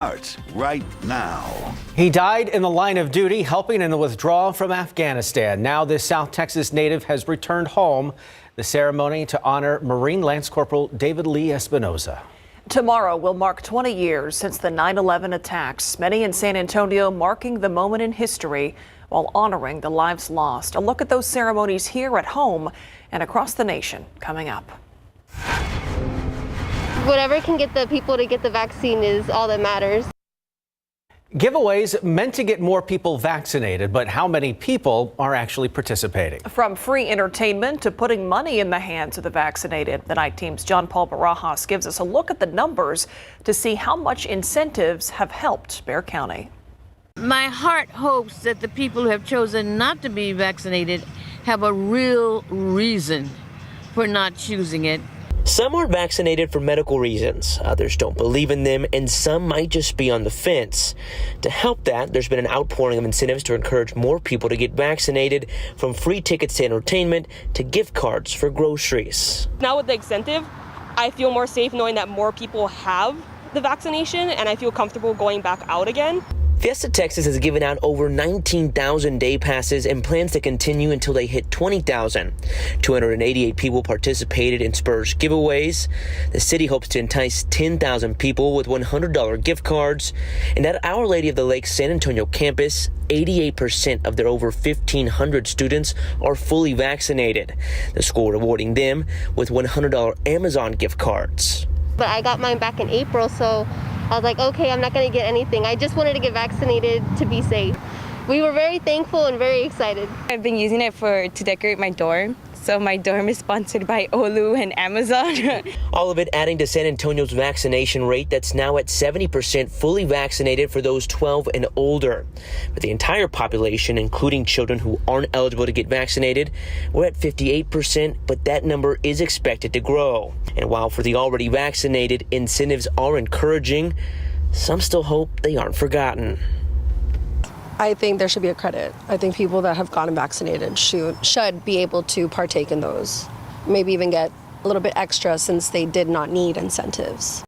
Starts right now. He died in the line of duty helping in the withdrawal from Afghanistan. Now this South Texas native has returned home. The ceremony to honor Marine Lance Corporal David Lee Espinoza. Tomorrow will mark 20 years since the 9/11 attacks, many in San Antonio marking the moment in history while honoring the lives lost. A look at those ceremonies here at home and across the nation coming up. Whatever can get the people to get the vaccine is all that matters. Giveaways meant to get more people vaccinated, but how many people are actually participating? From free entertainment to putting money in the hands of the vaccinated, the night team's John Paul Barajas gives us a look at the numbers to see how much incentives have helped Bexar County. My heart hopes that the people who have chosen not to be vaccinated have a real reason for not choosing it. Some are vaccinated for medical reasons, others don't believe in them, and some might just be on the fence. To help that, there's been an outpouring of incentives to encourage more people to get vaccinated, from free tickets to entertainment to gift cards for groceries. Now with the incentive, I feel more safe knowing that more people have the vaccination, and I feel comfortable going back out again. Fiesta Texas has given out over 19,000 day passes and plans to continue until they hit 20,000. 288 people participated in Spurs giveaways. The city hopes to entice 10,000 people with $100 gift cards. And at Our Lady of the Lake San Antonio campus, 88% of their over 1,500 students are fully vaccinated. The school rewarding them with $100 Amazon gift cards. But I got mine back in April, so I was like, okay, I'm not going to get anything. I just wanted to get vaccinated to be safe. We were very thankful and very excited. I've been using it to decorate my dorm. So my dorm is sponsored by Olu and Amazon. All of it adding to San Antonio's vaccination rate that's now at 70% fully vaccinated for those 12 and older. For the entire population, including children who aren't eligible to get vaccinated, we're at 58%, but that number is expected to grow. And while for the already vaccinated, incentives are encouraging, some still hope they aren't forgotten. I think there should be a credit. I think people that have gotten vaccinated should be able to partake in those. Maybe even get a little bit extra since they did not need incentives.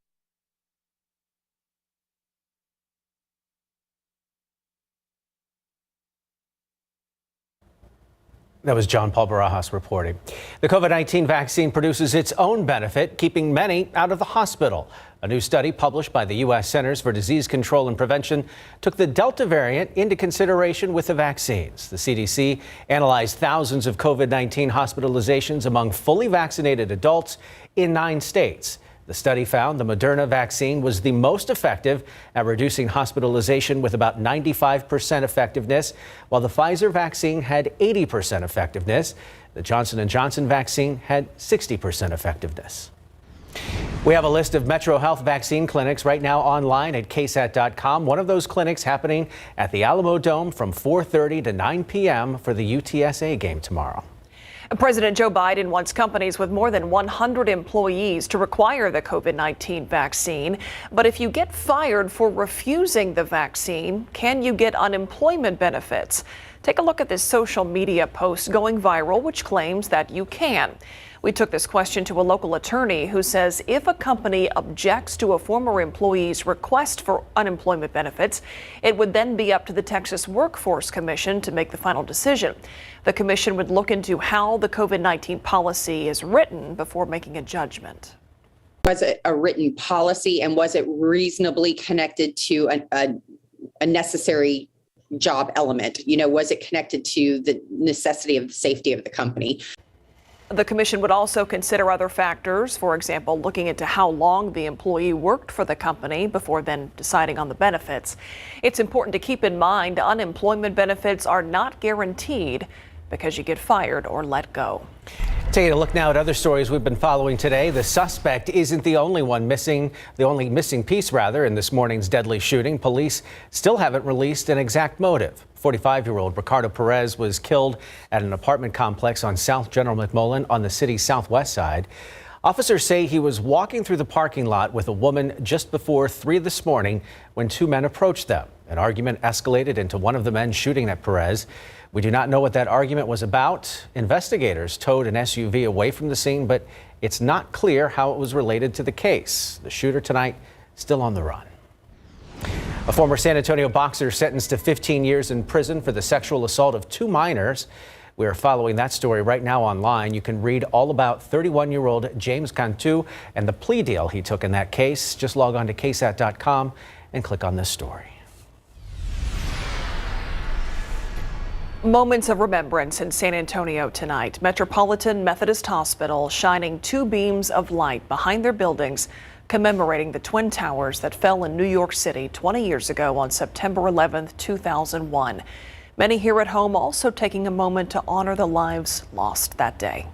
That was John Paul Barajas reporting. The COVID-19 vaccine produces its own benefit, keeping many out of the hospital. A new study published by the U.S. Centers for Disease Control and Prevention took the Delta variant into consideration with the vaccines. The CDC analyzed thousands of COVID-19 hospitalizations among fully vaccinated adults in 9 states. The study found the Moderna vaccine was the most effective at reducing hospitalization with about 95% effectiveness, while the Pfizer vaccine had 80% effectiveness. The Johnson & Johnson vaccine had 60% effectiveness. We have a list of Metro Health vaccine clinics right now online at KSAT.com. One of those clinics happening at the Alamo Dome from 4:30 to 9 p.m. for the UTSA game tomorrow. President Joe Biden wants companies with more than 100 employees to require the COVID-19 vaccine. But if you get fired for refusing the vaccine, can you get unemployment benefits? Take a look at this social media post going viral, which claims that you can. We took this question to a local attorney who says if a company objects to a former employee's request for unemployment benefits, it would then be up to the Texas Workforce Commission to make the final decision. The commission would look into how the COVID-19 policy is written before making a judgment. Was it a written policy, and was it reasonably connected to a necessary job element? You know, was it connected to the necessity of the safety of the company? The commission would also consider other factors, for example, looking into how long the employee worked for the company before then deciding on the benefits. It's important to keep in mind unemployment benefits are not guaranteed because you get fired or let go. Taking a look now at other stories we've been following today. The suspect isn't the only one missing, the only missing piece rather, in this morning's deadly shooting. Police still haven't released an exact motive. 45-year-old Ricardo Perez was killed at an apartment complex on South General McMullen on the city's southwest side. Officers say he was walking through the parking lot with a woman just before 3 this morning when 2 men approached them. An argument escalated into one of the men shooting at Perez. We do not know what that argument was about. Investigators towed an SUV away from the scene, but it's not clear how it was related to the case. The shooter tonight still on the run. A former San Antonio boxer sentenced to 15 years in prison for the sexual assault of 2 minors. We are following that story right now online. You can read all about 31-year-old James Cantu and the plea deal he took in that case. Just log on to KSAT.com and click on this story. Moments of remembrance in San Antonio tonight. Metropolitan Methodist Hospital shining 2 beams of light behind their buildings, commemorating the Twin Towers that fell in New York City 20 years ago on September 11, 2001. Many here at home also taking a moment to honor the lives lost that day.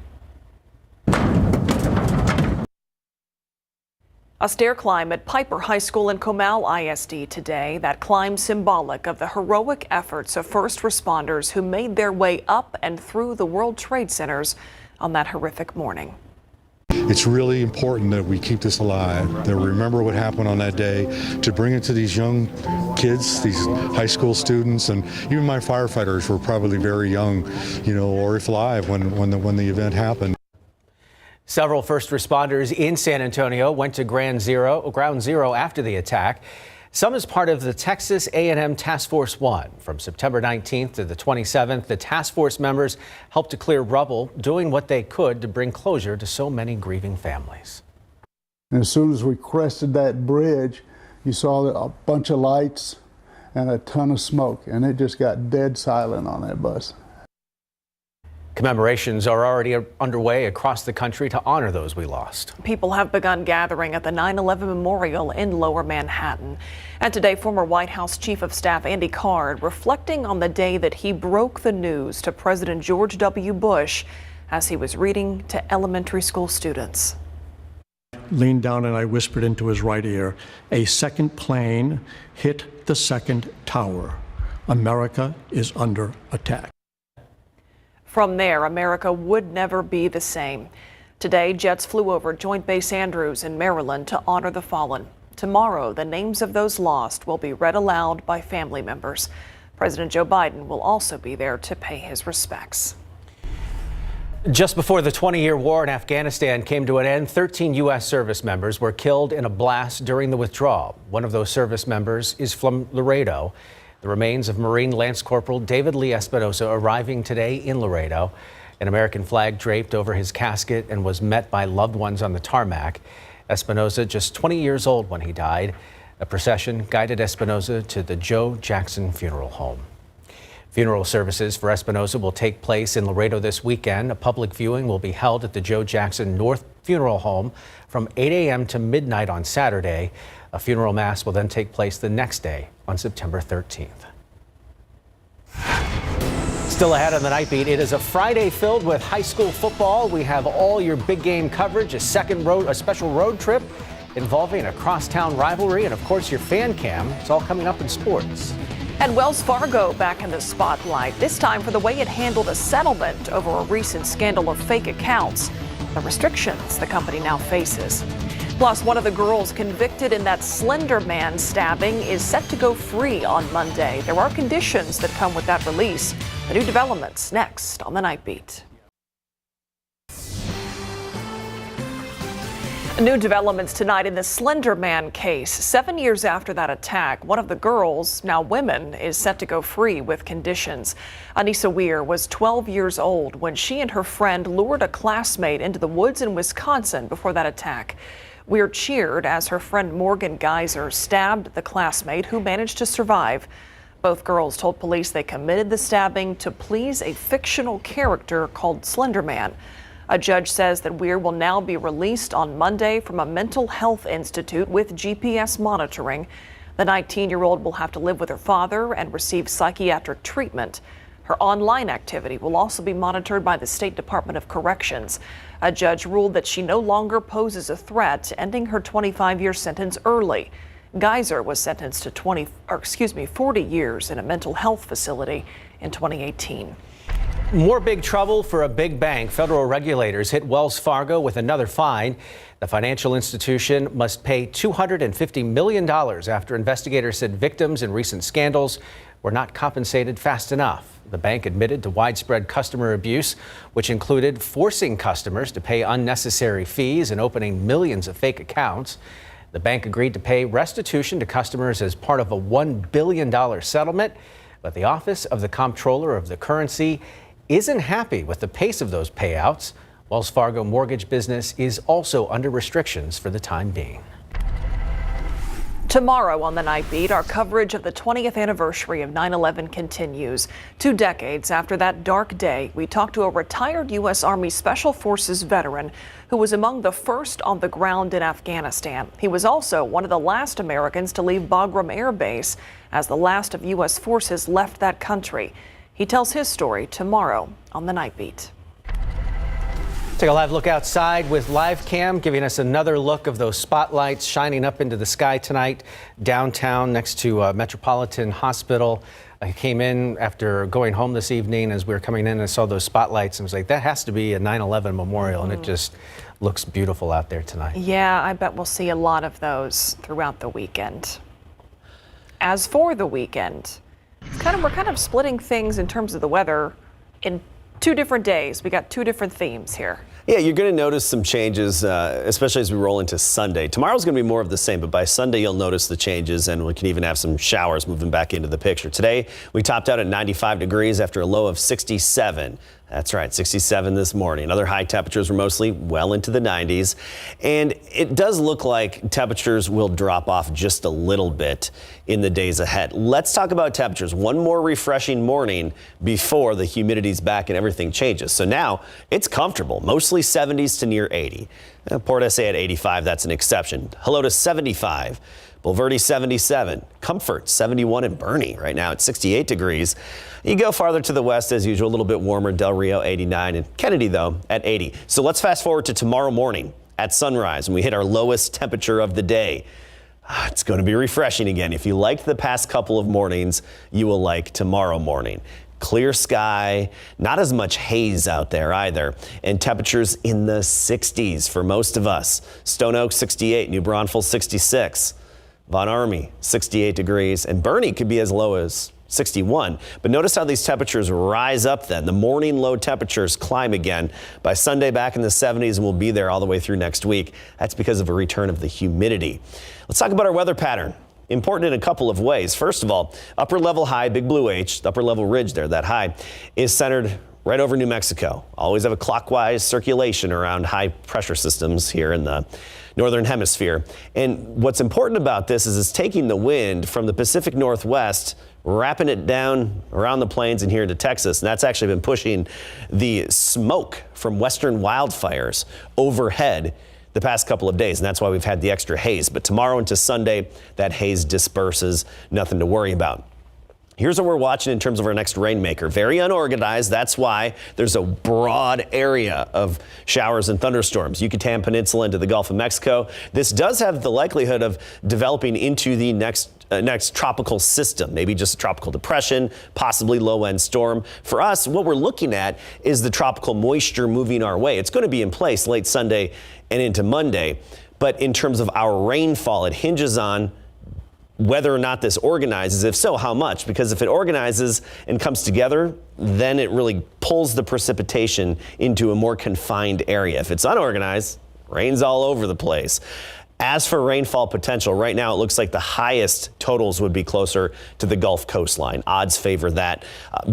A stair climb at Piper High School in Comal ISD today. That climb symbolic of the heroic efforts of first responders who made their way up and through the World Trade Centers on that horrific morning. It's really important that we keep this alive, that we remember what happened on that day, to bring it to these young kids, these high school students, and even my firefighters were probably very young, or if alive when the event happened. Several first responders in San Antonio went to ground zero after the attack. Some as part of the Texas A&M Task Force 1. From September 19th to the 27th, the task force members helped to clear rubble, doing what they could to bring closure to so many grieving families. And as soon as we crested that bridge, you saw a bunch of lights and a ton of smoke, and it just got dead silent on that bus. Commemorations are already underway across the country to honor those we lost. People have begun gathering at the 9/11 Memorial in Lower Manhattan. And today, former White House Chief of Staff Andy Card reflecting on the day that he broke the news to President George W. Bush as he was reading to elementary school students. Leaned down and I whispered into his right ear, "A second plane hit the second tower. America is under attack." From there, America would never be the same. Today, jets flew over Joint Base Andrews in Maryland to honor the fallen. Tomorrow, the names of those lost will be read aloud by family members. President Joe Biden will also be there to pay his respects. Just before the 20-year war in Afghanistan came to an end, 13 U.S. service members were killed in a blast during the withdrawal. One of those service members is from Laredo. The remains of Marine Lance Corporal David Lee Espinosa arriving today in Laredo. An American flag draped over his casket and was met by loved ones on the tarmac. Espinosa, just 20 years old when he died. A procession guided Espinosa to the Joe Jackson Funeral Home. Funeral services for Espinosa will take place in Laredo this weekend. A public viewing will be held at the Joe Jackson North Funeral Home from 8 a.m. to midnight on Saturday. A funeral mass will then take place the next day on September 13th. Still ahead on the Nightbeat, it is a Friday filled with high school football. We have all your big game coverage, a special road trip involving a crosstown rivalry, and of course your fan cam. It's all coming up in sports. And Wells Fargo back in the spotlight, this time for the way it handled a settlement over a recent scandal of fake accounts, the restrictions the company now faces. Plus, one of the girls convicted in that Slenderman stabbing is set to go free on Monday. There are conditions that come with that release. The new developments next on the Nightbeat. New developments tonight in the Slenderman case. 7 years after that attack, one of the girls, now women, is set to go free with conditions. Anissa Weir was 12 years old when she and her friend lured a classmate into the woods in Wisconsin before that attack. Weir cheered as her friend Morgan Geyser stabbed the classmate who managed to survive. Both girls told police they committed the stabbing to please a fictional character called Slenderman. A judge says that Weir will now be released on Monday from a mental health institute with GPS monitoring. The 19-year-old will have to live with her father and receive psychiatric treatment. Her online activity will also be monitored by the State Department of Corrections. A judge ruled that she no longer poses a threat, ending her 25-year sentence early. Geyser was sentenced to 40 years in a mental health facility in 2018. More big trouble for a big bank. Federal regulators hit Wells Fargo with another fine. The financial institution must pay $250 million after investigators said victims in recent scandals were not compensated fast enough. The bank admitted to widespread customer abuse, which included forcing customers to pay unnecessary fees and opening millions of fake accounts. The bank agreed to pay restitution to customers as part of a $1 billion settlement, but the Office of the Comptroller of the Currency isn't happy with the pace of those payouts. Wells Fargo mortgage business is also under restrictions for the time being. Tomorrow on the Nightbeat, our coverage of the 20th anniversary of 9/11 continues. 2 decades after that dark day, we talked to a retired U.S. Army Special Forces veteran who was among the first on the ground in Afghanistan. He was also one of the last Americans to leave Bagram Air Base as the last of U.S. forces left that country. He tells his story tomorrow on the Nightbeat. Take a live look outside with live cam, giving us another look of those spotlights shining up into the sky tonight downtown next to Metropolitan Hospital. I came in after going home this evening as we were coming in and saw those spotlights and was like, that has to be a 9/11 memorial, and it just looks beautiful out there tonight. Yeah, I bet we'll see a lot of those throughout the weekend. As for the weekend, we're kind of splitting things in terms of the weather in 2 different days. We got 2 different themes here. Yeah, you're going to notice some changes, especially as we roll into Sunday. Tomorrow's going to be more of the same, but by Sunday you'll notice the changes, and we can even have some showers moving back into the picture. Today we topped out at 95 degrees after a low of 67. That's right, 67 this morning. Other high temperatures were mostly well into the 90s. And it does look like temperatures will drop off just a little bit in the days ahead. Let's talk about temperatures. One more refreshing morning before the humidity's back and everything changes. So now it's comfortable, mostly 70s to near 80. Port SA at 85, that's an exception. Hello to 75. Bulverde 77, Comfort 71 in Bernie right now at 68 degrees. You go farther to the west as usual, a little bit warmer, Del Rio 89 and Kennedy though at 80. So let's fast forward to tomorrow morning at sunrise when we hit our lowest temperature of the day. It's going to be refreshing again. If you liked the past couple of mornings, you will like tomorrow morning. Clear sky, not as much haze out there either, and temperatures in the 60s for most of us. Stone Oak 68, New Braunfels 66. Von Army, 68 degrees, and Bernie could be as low as 61. But notice how these temperatures rise up then. The morning low temperatures climb again. By Sunday, back in the 70s, and we'll be there all the way through next week. That's because of a return of the humidity. Let's talk about our weather pattern. Important in a couple of ways. First of all, upper level high, Big Blue H, the upper level ridge there, that high, is centered right over New Mexico. Always have a clockwise circulation around high pressure systems here in the northern hemisphere. And what's important about this is it's taking the wind from the Pacific Northwest, wrapping it down around the plains and here into Texas. And that's actually been pushing the smoke from western wildfires overhead the past couple of days. And that's why we've had the extra haze. But tomorrow into Sunday, that haze disperses. Nothing to worry about. Here's what we're watching in terms of our next rainmaker. Very unorganized. That's why there's a broad area of showers and thunderstorms. Yucatan Peninsula into the Gulf of Mexico. This does have the likelihood of developing into the next tropical system, maybe just a tropical depression, possibly low-end storm. For us, what we're looking at is the tropical moisture moving our way. It's going to be in place late Sunday and into Monday. But in terms of our rainfall, it hinges on whether or not this organizes. If so, how much? Because if it organizes and comes together, then it really pulls the precipitation into a more confined area. If it's unorganized, rain's all over the place. As for rainfall potential, right now it looks like the highest totals would be closer to the Gulf coastline. Odds favor that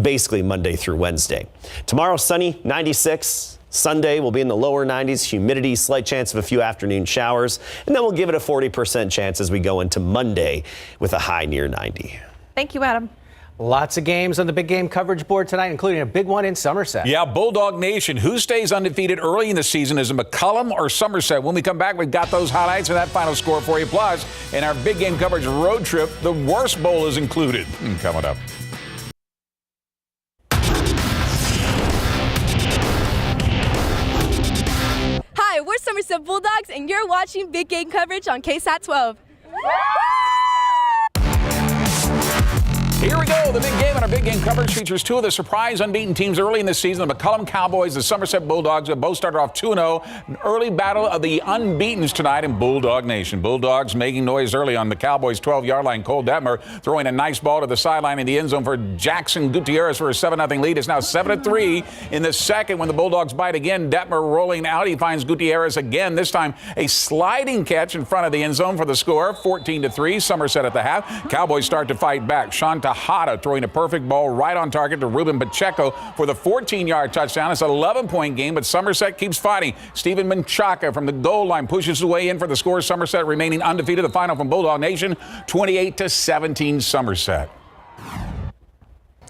basically Monday through Wednesday. Tomorrow, sunny, 96. Sunday will be in the lower 90s, humidity, slight chance of a few afternoon showers, and then we'll give it a 40% chance as we go into Monday with a high near 90. Thank you, Adam. Lots of games on the big game coverage board tonight, including a big one in Somerset. Yeah, Bulldog Nation. Who stays undefeated early in the season? Is it McCullum or Somerset? When we come back, we've got those highlights and that final score for you. Plus, in our big game coverage road trip, the worst bowl is included. Coming up. Hi, we're Somerset Bulldogs, and you're watching big game coverage on KSAT 12. Here we go. The big game and our big game coverage features two of the surprise unbeaten teams early in the season. The McCullum Cowboys, the Somerset Bulldogs have both started off 2-0. An early battle of the unbeatens tonight in Bulldog Nation. Bulldogs making noise early on the Cowboys' 12-yard line. Cole Detmer throwing a nice ball to the sideline in the end zone for Jackson Gutierrez for a 7-0 lead. It's now 7-3 in the second when the Bulldogs bite again. Detmer rolling out. He finds Gutierrez again. This time a sliding catch in front of the end zone for the score. 14-3. Somerset at the half. Cowboys start to fight back. Sean Tejada throwing a perfect ball right on target to Ruben Pacheco for the 14-yard touchdown. It's an 11-point game, but Somerset keeps fighting. Stephen Menchaca from the goal line pushes his way in for the score. Somerset remaining undefeated. The final from Bulldog Nation, 28-17 Somerset.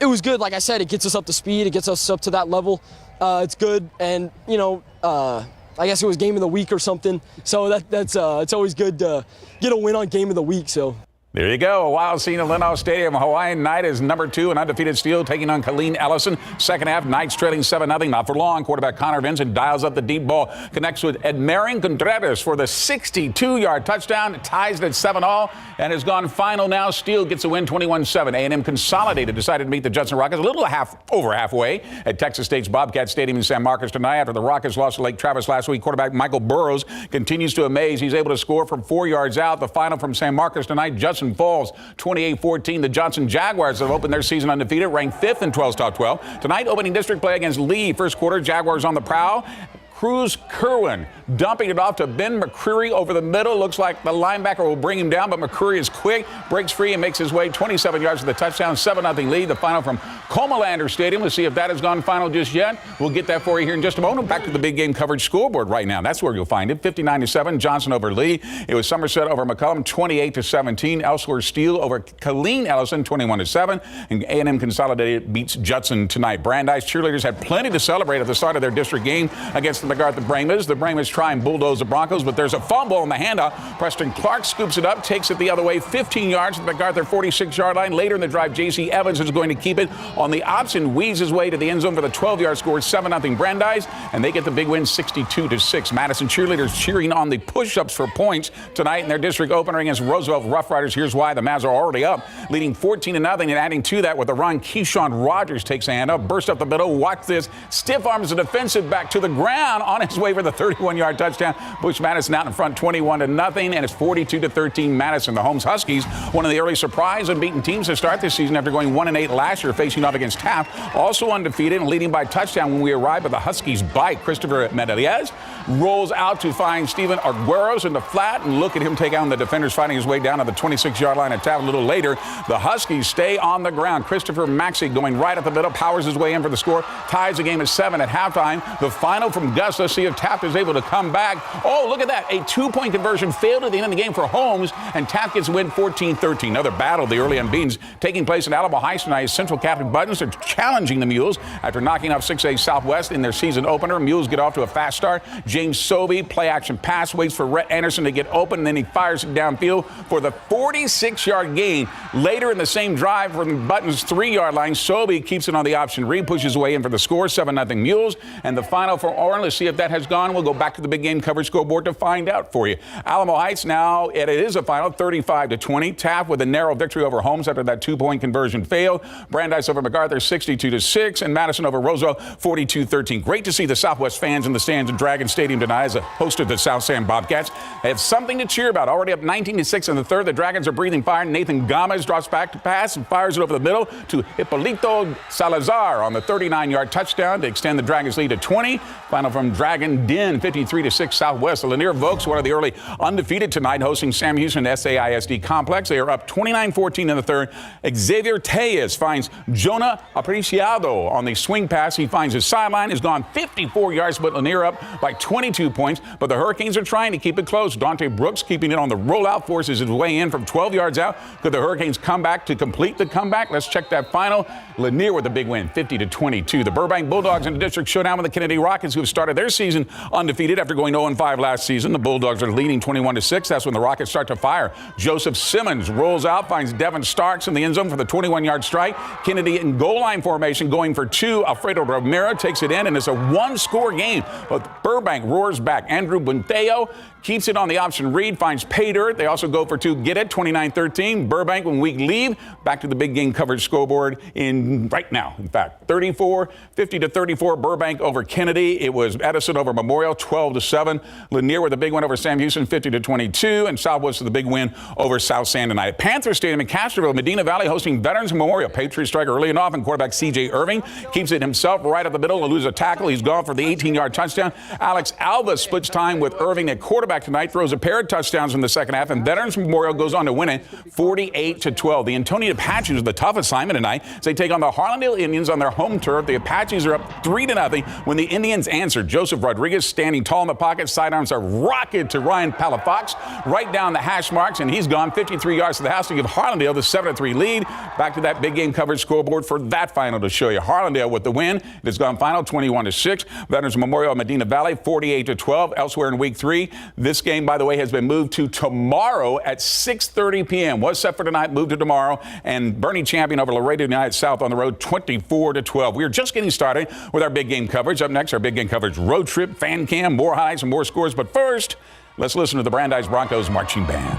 It was good. Like I said, it gets us up to speed. It gets us up to that level. It's good. And, you know, I guess it was game of the week or something. So that's it's always good to get a win on game of the week. So. There you go. A wild scene at Lennox Stadium. Hawaiian Knight is number 2 and undefeated Steel taking on Colleen Ellison. Second half, Knights trailing 7-0. Not for long. Quarterback Connor Vincent dials up the deep ball. Connects with Edmarin Contreras for the 62-yard touchdown. It ties it at 7-all and has gone final now. Steel gets a win 21-7. A&M Consolidated decided to meet the Judson Rockets a little over halfway at Texas State's Bobcat Stadium in San Marcos tonight after the Rockets lost to Lake Travis last week. Quarterback Michael Burrows continues to amaze. He's able to score from 4 yards out. The final from San Marcos tonight, Judson Falls 28-14. The Johnson Jaguars have opened their season undefeated, ranked 5th in 12's top 12. Tonight, opening district play against Lee. First quarter, Jaguars on the prowl. Cruz Kerwin dumping it off to Ben McCreary over the middle. Looks like the linebacker will bring him down, but McCreary is quick, breaks free and makes his way 27 yards to the touchdown. 7-0 lead. The final from Comalander Stadium. Let's see if that has gone final just yet. We'll get that for you here in just a moment. Back to the big game coverage scoreboard right now. That's where you'll find it. 59-7, Johnson over Lee. It was Somerset over McCullum, 28-17. Elsewhere, Steel over Colleen Ellison, 21-7. And A&M Consolidated beats Judson tonight. Brandeis cheerleaders had plenty to celebrate at the start of their district game against the MacArthur Brahmas. The Brahmas try and bulldoze the Broncos, but there's a fumble on the handoff. Preston Clark scoops it up, takes it the other way, 15 yards to the MacArthur 46-yard line. Later in the drive, J.C. Evans is going to keep it on the option, weaves his way to the end zone for the 12-yard score, 7-0 Brandeis, and they get the big win 62-6. Madison cheerleaders cheering on the push-ups for points tonight in their district opener against Roosevelt Rough Riders. Here's why. The Mavs are already up, leading 14-0, and adding to that with the run, Keyshawn Rogers takes a hand up, burst up the middle. Watch this. Stiff arms the defensive back to the ground on his way for the 31-yard touchdown. Bush Madison out in front 21-0, and it's 42-13 Madison. The Holmes Huskies, one of the early surprise unbeaten teams to start this season after going 1-8 last year, facing off against Taft, also undefeated and leading by touchdown when we arrive. But the Huskies bite. Christopher Medellez rolls out to find Steven Argueros in the flat, and look at him take on the defenders, fighting his way down to the 26-yard line at Taft. A little later, the Huskies stay on the ground. Christopher Maxey going right up the middle, powers his way in for the score, ties the game at 7 at halftime. The final from Gus. Let's see if Taft is able to come back. Oh, look at that. A 2-point conversion failed at the end of the game for Holmes, and Taft gets a win 14-13. Another battle, the early unbeatens, taking place at Alamo Heights tonight. Central Catholic Buttons are challenging the Mules after knocking off 6A Southwest in their season opener. Mules get off to a fast start. James Sobey, play action pass, waits for Rhett Anderson to get open, and then he fires it downfield for the 46-yard gain. Later in the same drive from Buttons' 3-yard line, Sobey keeps it on the option read, pushes his way in for the score, 7-0 Mules. And the final for Orland, let's see if that has gone. We'll go back to the big game coverage scoreboard to find out for you. Alamo Heights now, it is a final, 35-20. Taft with a narrow victory over Holmes after that 2-point conversion failed. Brandeis over MacArthur, 62-6. And Madison over Roosevelt, 42-13. Great to see the Southwest fans in the stands at Dragon Stadium tonight as a host of the South San Bobcats. They have something to cheer about. Already up 19-6 in the third. The Dragons are breathing fire. Nathan Gomez drops back to pass and fires it over the middle to Hippolito Salazar on the 39-yard touchdown to extend the Dragons lead to 20. Final from Dragon Den, 53-6 Southwest. The Lanier Vokes, one of the early undefeated tonight, hosting Sam Houston SAISD Complex. They are up 29-14 in the third. Xavier Tejas finds Jonah Apreciado on the swing pass. He finds his sideline, has gone 54 yards, but Lanier up by 22 points. But the Hurricanes are trying to keep it close. Dante Brooks keeping it on the rollout, forces his way in from 12 yards out. Could the Hurricanes come back to complete the comeback? Let's check that final. Lanier with a big win, 50-22. The Burbank Bulldogs in the district showdown with the Kennedy Rockets, who have started their season undefeated after going 0-5 last season. The Bulldogs are leading 21-6. That's when the Rockets start to fire. Joseph Simmons rolls out, finds Devin Starks in the end zone for the 21-yard strike. Kennedy in goal line formation, going for two. Alfredo Romero takes it in, and it's a one-score game. But Burbank roars back. Andrew Bunteo keeps it on the option read, finds pay dirt. They also go for two, get it, 29-13. Burbank, when we leave, back to the big game coverage scoreboard in right now. In fact, 50-34, Burbank over Kennedy. It was Edison over Memorial, 12-7. Lanier with a big win over Sam Houston, 50-22. And Southwest with a big win over South San tonight. Panther Stadium in Castroville, Medina Valley hosting Veterans Memorial. Patriots strike early and often. Quarterback C.J. Irving keeps it himself right up the middle and loses a tackle. He's gone for the 18-yard touchdown. Alex Alva splits time with Irving at quarterback tonight, throws a pair of touchdowns in the second half, and Veterans Memorial goes on to win it 48-12. The Antonio Apaches are the tough assignment tonight as they take on the Harlandale Indians on their home turf. The Apaches are up 3-0 when the Indians answer. Joseph Rodriguez standing tall in the pocket. Sidearms are rocket to Ryan Palafox right down the hash marks, and he's gone 53 yards to the house to give Harlandale the 7-3 lead. Back to that big game coverage scoreboard for that final to show you. Harlandale with the win. It has gone final 21-6. Veterans Memorial Medina Valley 48-12. Elsewhere in week 3, this game, by the way, has been moved to tomorrow at 6:30 p.m. Was set for tonight, moved to tomorrow. And Bernie Champion over Laredo United South on the road 24-12. We are just getting started with our big game coverage. Up next, our big game coverage road trip, fan cam, more highs and more scores. But first, let's listen to the Brandeis Broncos marching band.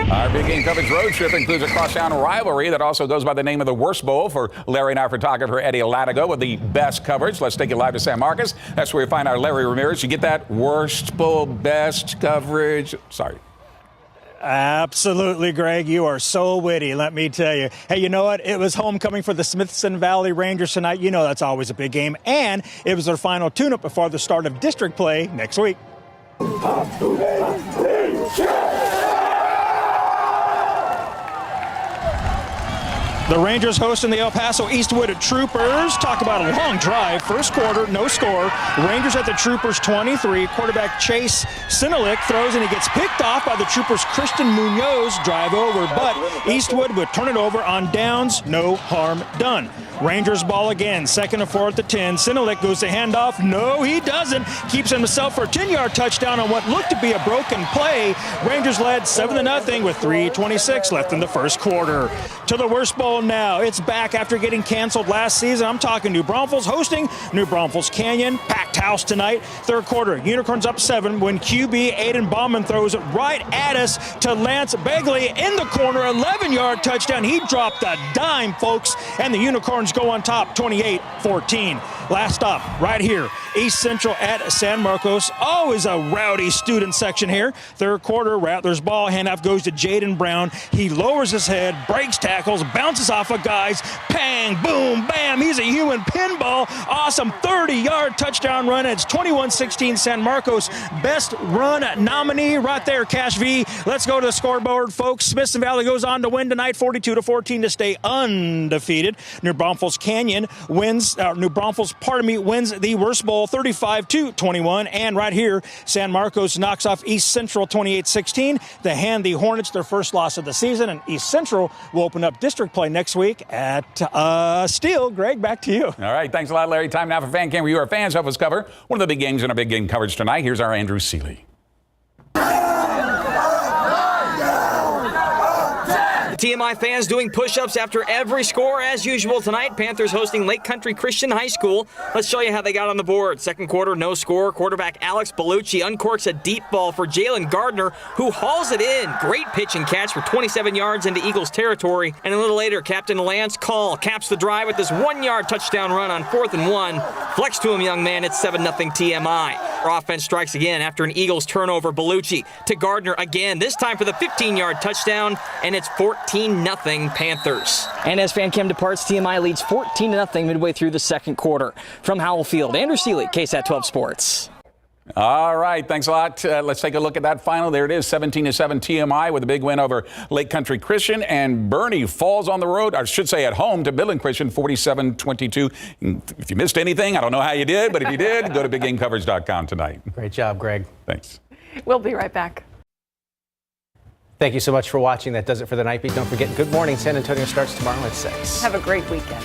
Our big game coverage road trip includes a crosstown rivalry that also goes by the name of the Worst Bowl for Larry and our photographer Eddie Latigo with the best coverage. Let's take it live to San Marcos. That's where we find our Larry Ramirez. You get that? Worst Bowl, best coverage. Sorry. Absolutely, Greg. You are so witty, let me tell you. Hey, you know what? It was homecoming for the Smithson Valley Rangers tonight. You know that's always a big game. And it was their final tune-up before the start of district play next week. The Rangers hosting the El Paso Eastwood Troopers. Talk about a long drive. First quarter, no score. Rangers at the Troopers 23. Quarterback Chase Sinalik throws and he gets picked off by the Troopers' Christian Munoz. Drive over, but Eastwood would turn it over on downs. No harm done. Rangers ball again. 2nd and 4 at the 10. Sinalik goes to handoff. No, he doesn't. Keeps himself for a 10-yard touchdown on what looked to be a broken play. Rangers led 7-0 with 3:26 left in the first quarter. To the Worst Bowl now. It's back after getting canceled last season. I'm talking New Braunfels hosting New Braunfels Canyon. Packed house tonight. Third quarter, Unicorns up 7 when QB Aiden Bauman throws it right at us to Lance Begley in the corner. 11-yard touchdown. He dropped a dime, folks, and the Unicorns go on top 28-14. Last stop right here, East Central at San Marcos. Always a rowdy student section here. Third quarter, Rattlers ball. Handoff goes to Jaden Brown. He lowers his head, breaks tackles, bounces off of guys. Pang, boom, bam. He's a human pinball. Awesome 30-yard touchdown run. It's 21-16 San Marcos. Best run nominee right there, Cash V. Let's go to the scoreboard, folks. Smithson Valley goes on to win tonight 42-14 to stay undefeated. New Braunfels Canyon wins, wins the Worst Bowl 35-21. And right here, San Marcos knocks off East Central 28-16 to hand the Hornets their first loss of the season. And East Central will open up district play next week at Steele. Greg, back to you. All right. Thanks a lot, Larry. Time now for Fan Cam, where you, our fans, help us cover one of the big games in our big game coverage tonight. Here's our Andrew Seeley. TMI fans doing push-ups after every score as usual tonight. Panthers hosting Lake Country Christian High School. Let's show you how they got on the board. Second quarter, no score. Quarterback Alex Bellucci uncorks a deep ball for Jalen Gardner, who hauls it in. Great pitch and catch for 27 yards into Eagles territory. And a little later, Captain Lance Call caps the drive with this 1-yard touchdown run on 4th and 1. Flex to him, young man. It's 7-0 TMI. Our offense strikes again after an Eagles turnover. Bellucci to Gardner again, this time for the 15-yard touchdown, and it's 14-0 Panthers. And as Fan Cam departs, TMI leads 14-0 midway through the second quarter. From Howell Field, Andrew Seeley, KSAT 12 Sports. All right, thanks a lot. Let's take a look at that final. There it is, 17-7 TMI with a big win over Lake Country Christian. And Bernie falls on the road, I should say at home, to Midland Christian, 47-22. If you missed anything, I don't know how you did, but if you did, go to biggamecoverage.com tonight. Great job, Greg. Thanks. We'll be right back. Thank you so much for watching. That does it for the Night Beat. Don't forget, Good Morning San Antonio starts tomorrow at 6. Have a great weekend.